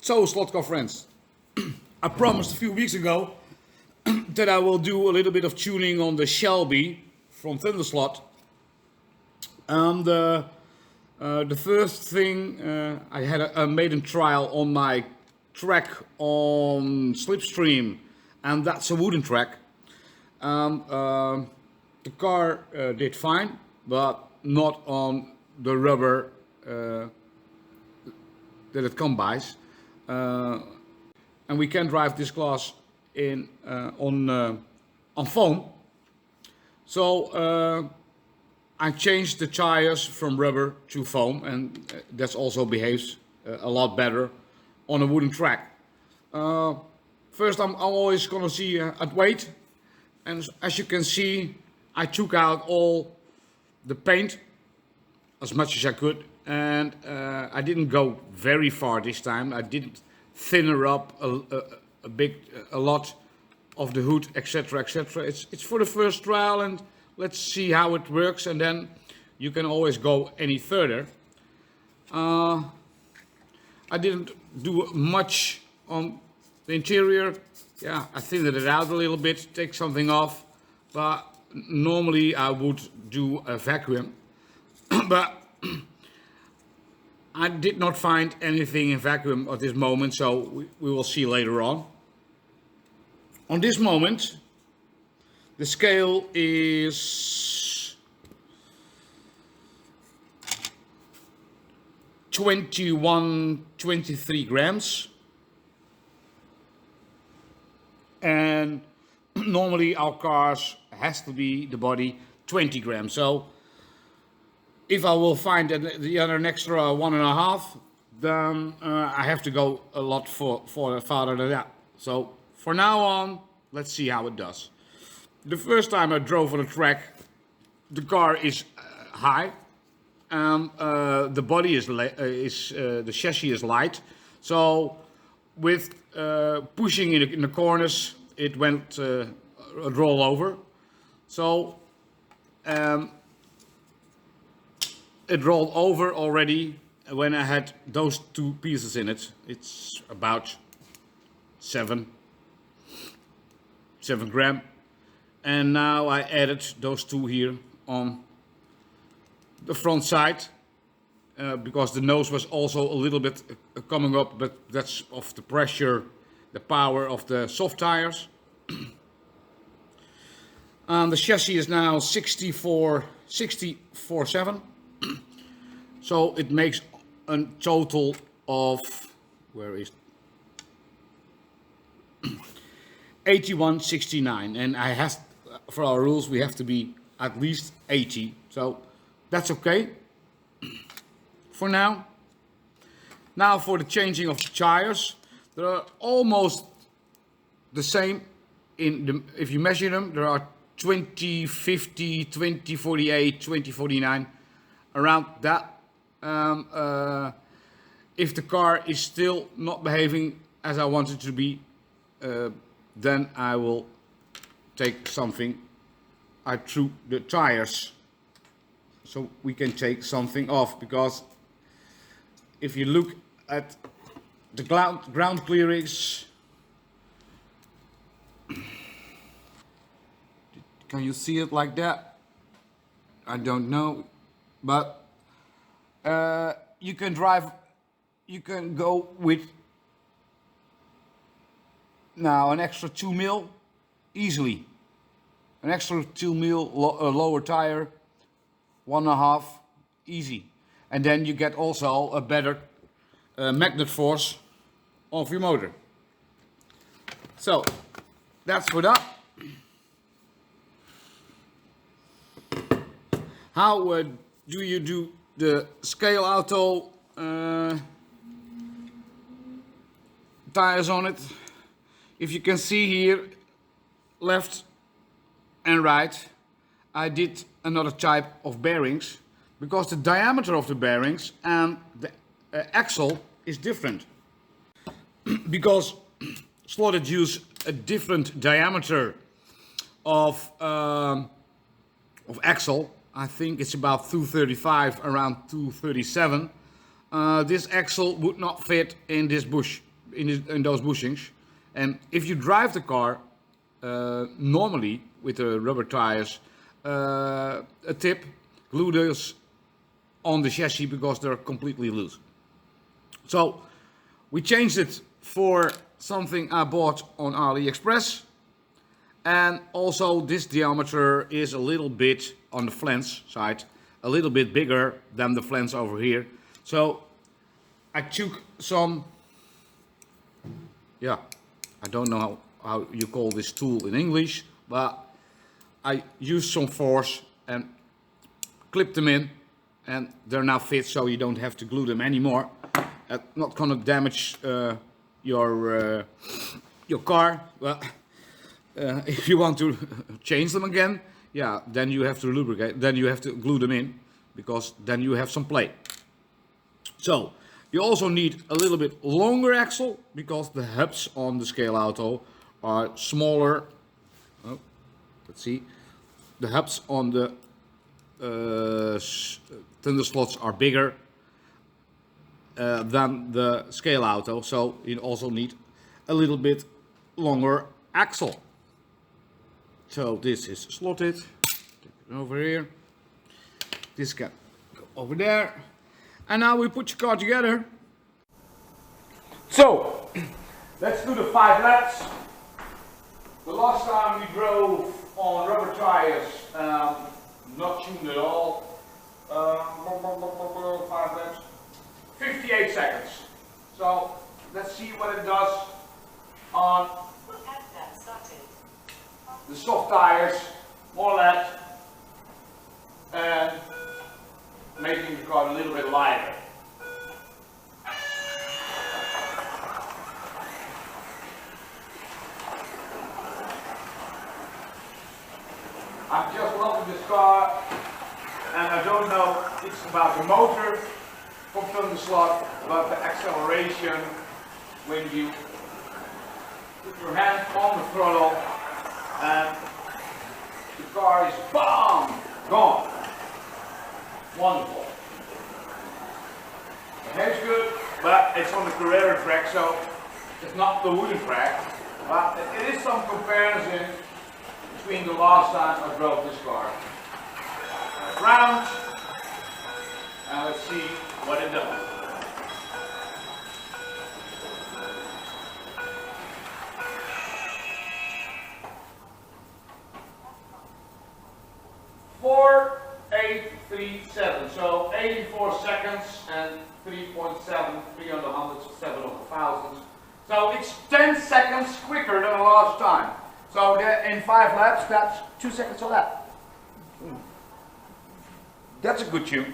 So, slot car friends, I promised a few weeks ago that I will do a little bit of tuning on the Shelby from Thunderslot. And the first thing, I had a maiden trial on my track on Slipstream, and that's a wooden track. The car did fine, but not on the rubber that it combines. And we can drive this class in on foam. So I changed the tires from rubber to foam, and that also behaves a lot better on a wooden track. First, I'm always gonna see at weight, and as you can see, I took out all the paint as much as I could, and I didn't go very far this time. I didn't thinner up a lot of the hood, etc., etc. It's for the first trial, and let's see how it works, and then you can always go any further. I didn't do much on the interior. Yeah, I thinned it out a little bit, take something off, but normally I would do a vacuum. But I did not find anything in vacuum at this moment, so we will see later on. On this moment, the scale is 23 grams. And normally our cars has to be the body 20 grams. So if I will find the other extra 1.5, then I have to go a lot farther than that. So for now on, let's see how it does. The first time I drove on a track, the car is high, and the body is the chassis is light. So with pushing in the corners, it went roll over. So it rolled over already when I had those two pieces in it. It's about 7 gram. And now I added those two here on the front side, because the nose was also a little bit coming up, but that's of the pressure, the power of the soft tires. And the chassis is now 64.7. So it makes a total of, where is 81.69, and I have, for our rules, we have to be at least 80. So that's okay for now. Now for the changing of the tires, they are almost the same if you measure them. There are 2050, 2048, 2049, around that. If the car is still not behaving as I want it to be, then I will take something. I threw the tires, so we can take something off, because if you look at the ground clearance, can you see it like that? I don't know, but you can go with now an extra 2 mil easily. An extra 2 mil lower tire, 1.5 easy. And then you get also a better magnet force of your motor. So that's for that. How do you do the scale auto tires on it? If you can see here, left and right, I did another type of bearings, because the diameter of the bearings and the axle is different. Because slotted use a different diameter of axle. I think it's about 235, around 237. This axle would not fit in this bush, in those bushings. And if you drive the car normally with the rubber tires, a tip: glue those on the chassis because they're completely loose. So we changed it for something I bought on AliExpress. And also this diameter is a little bit on the flange side, a little bit bigger than the flange over here. So I took some, yeah, I don't know how you call this tool in English, but I used some force and clipped them in, and they're now fit, so you don't have to glue them anymore. Not gonna damage your car, but if you want to change them again, yeah, then you have to lubricate, then you have to glue them in, because then you have some play. So you also need a little bit longer axle, because the hubs on the scale auto are smaller. Oh, let's see, the hubs on the Thunderslots are bigger than the scale auto, so you also need a little bit longer axle. So this is slotted. Take it over here. This can go over there. And now we put your car together. So let's do the 5 laps. The last time we drove on rubber tires, not tuned at all. 5 laps. 58 seconds. So let's see what it does on the soft tires, more laps, and making the car a little bit lighter. I'm just loving this car, and I don't know, it's about the motor from Thunderslot, about the acceleration when you put your hand on the throttle and the car is BAM! Gone. Wonderful. The head's good, but it's on the Carrera track, so it's not the wooden track. But it is some comparison between the last time I drove this car. Round, and let's see what it does. Four, 837, so 84 seconds and 3.7, 3 on the hundreds, 7 on the thousands. So it's 10 seconds quicker than the last time. So in 5 laps, that's 2 seconds a lap. That's a good tune.